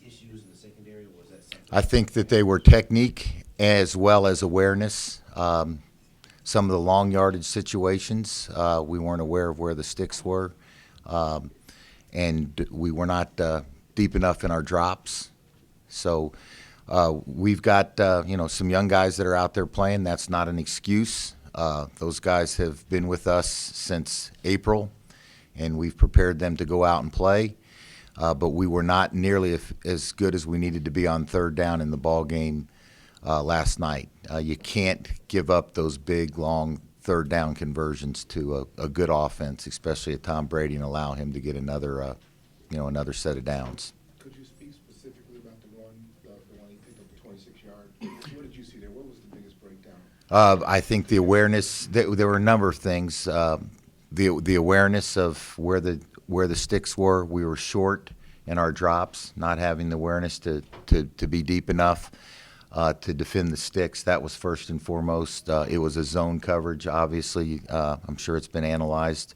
issues in the secondary, or was that something? I think that they were technique as well as awareness. Some of the long yardage situations, we weren't aware of where the sticks were, and we were not deep enough in our drops. So we've got some young guys that are out there playing. That's not an excuse. Those guys have been with us since April, and we've prepared them to go out and play. But we were not nearly as good as we needed to be on third down in the ball game last night. You can't give up those big, long third down conversions to a good offense, especially at Tom Brady, and allow him to get another set of downs. Could you speak specifically about the one he picked up the 26-yard? What did you see there? What was the biggest breakdown? I think the awareness. There were a number of things. The awareness of where the sticks were. We were short in our drops, not having the awareness to be deep enough to defend the sticks. That was first and foremost. It was a zone coverage, obviously. I'm sure it's been analyzed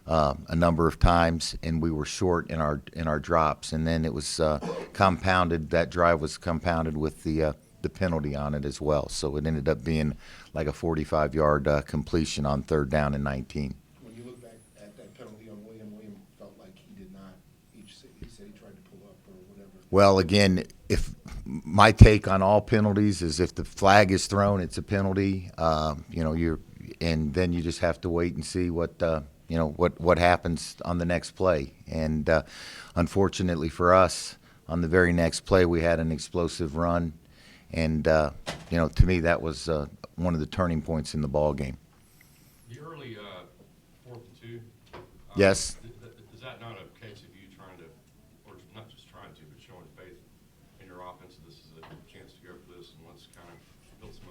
a number of times, and we were short in our drops. And then it was compounded. That drive was compounded with the penalty on it as well. So it ended up being like a 45-yard completion on third down and 19. When you look back at that penalty on William felt like he did not. He said he tried to pull up or whatever. Well, again, if my take on all penalties is if the flag is thrown, it's a penalty. And then you just have to wait and see what happens on the next play. And unfortunately for us, on the very next play, we had an explosive run, and to me that was one of the turning points in the ball game. The early 4th and 2. Yes. Is that not a case of you trying to, or not just trying to, but showing faith in your offense? This is a chance to go for this and let's kind of build some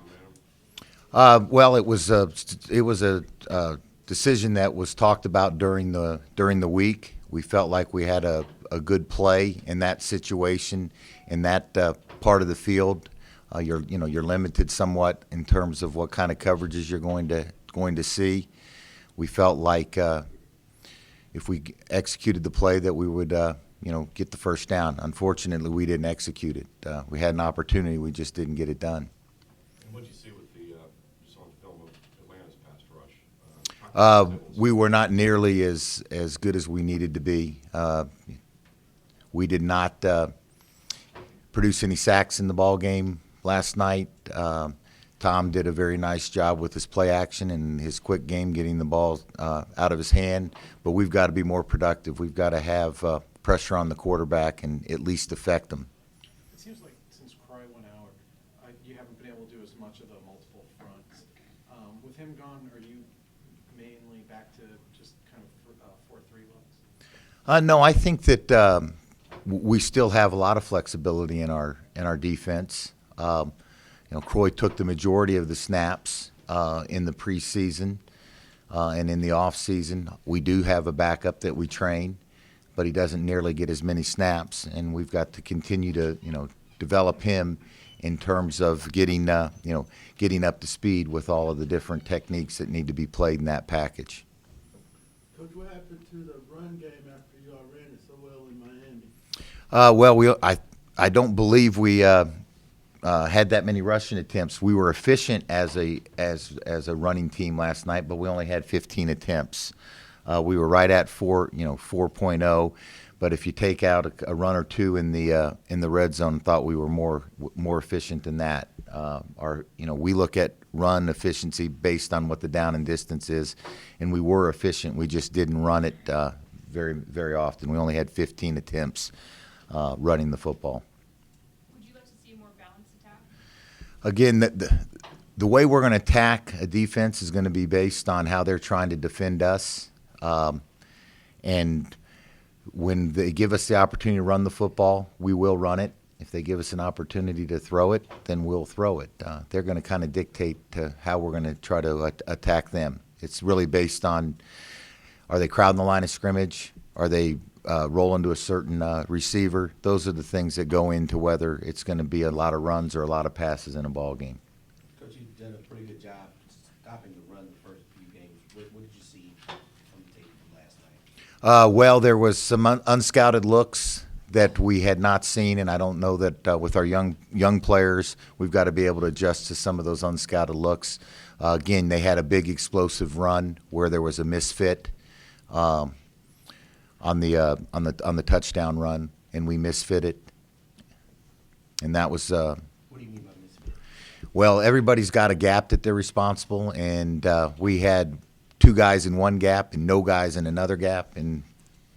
momentum. Well, it was a decision that was talked about during the week. We felt like we had a good play in that situation, in that part of the field. You're limited somewhat in terms of what kind of coverages you're going to see. We felt like if we executed the play that we would get the first down. Unfortunately, we didn't execute it. We had an opportunity, we just didn't get it done. And what did you see with just on film of Atlanta's pass rush? We were not nearly as good as we needed to be. We did not produce any sacks in the ball game last night. Tom did a very nice job with his play action and his quick game, getting the ball out of his hand. But we've got to be more productive. We've got to have pressure on the quarterback and at least affect them. It seems like since Cry went out, you haven't been able to do as much of the multiple fronts. With him gone, are you mainly back to just kind of 4-3 looks? No, I think that we still have a lot of flexibility in our defense. Croy took the majority of the snaps in the preseason and in the off season. We do have a backup that we train, but he doesn't nearly get as many snaps, and we've got to continue to develop him in terms of getting up to speed with all of the different techniques that need to be played in that package. Coach, what happened to the run game after you all ran it so well in Miami? I don't believe we had that many rushing attempts. We were efficient as a running team last night, but we only had 15 attempts. We were right at 4.0, but if you take out a run or two in the red zone, thought we were more efficient than that. We look at run efficiency based on what the down and distance is, and we were efficient. We just didn't run it very, very often. We only had 15 attempts running the football. Would you like to see a more balanced attack? Again, the way we're going to attack a defense is going to be based on how they're trying to defend us. And when they give us the opportunity to run the football, we will run it. If they give us an opportunity to throw it, then we'll throw it. They're going to kind of dictate how we're going to try to attack them. It's really based on, are they crowding the line of scrimmage? Are they rolling to a certain receiver? Those are the things that go into whether it's going to be a lot of runs or a lot of passes in a ball game. Coach, you've done a pretty good job stopping the run the first few games. What did you see from the tape from last night? Well, there was some unscouted looks that we had not seen, and I don't know that with our young players, we've got to be able to adjust to some of those unscouted looks. Again, they had a big explosive run where there was a misfit on the touchdown run, and we misfitted, and that was. What do you mean by misfit? Well, everybody's got a gap that they're responsible, and we had 2 guys in one gap and no guys in another gap, and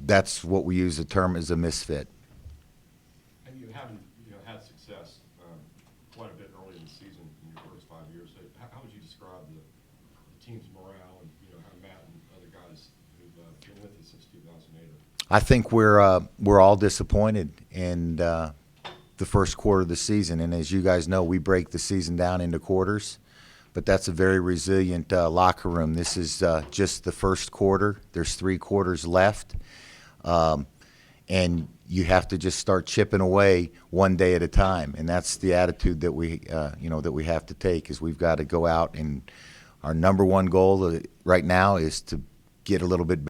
that's what we use the term as a misfit. And you haven't, had success quite a bit early in the season in your first 5 years. So how would you describe the team's morale and, how Matt and other guys who've been with you since 2008? I think we're all disappointed in the first quarter of the season, and as you guys know, we break the season down into quarters, but that's a very resilient locker room. This is just the first quarter. There's 3 quarters left, and you have to just start chipping away one day at a time, and that's the attitude that we have to take. Is we've got to go out, and our number one goal right now is to get a little bit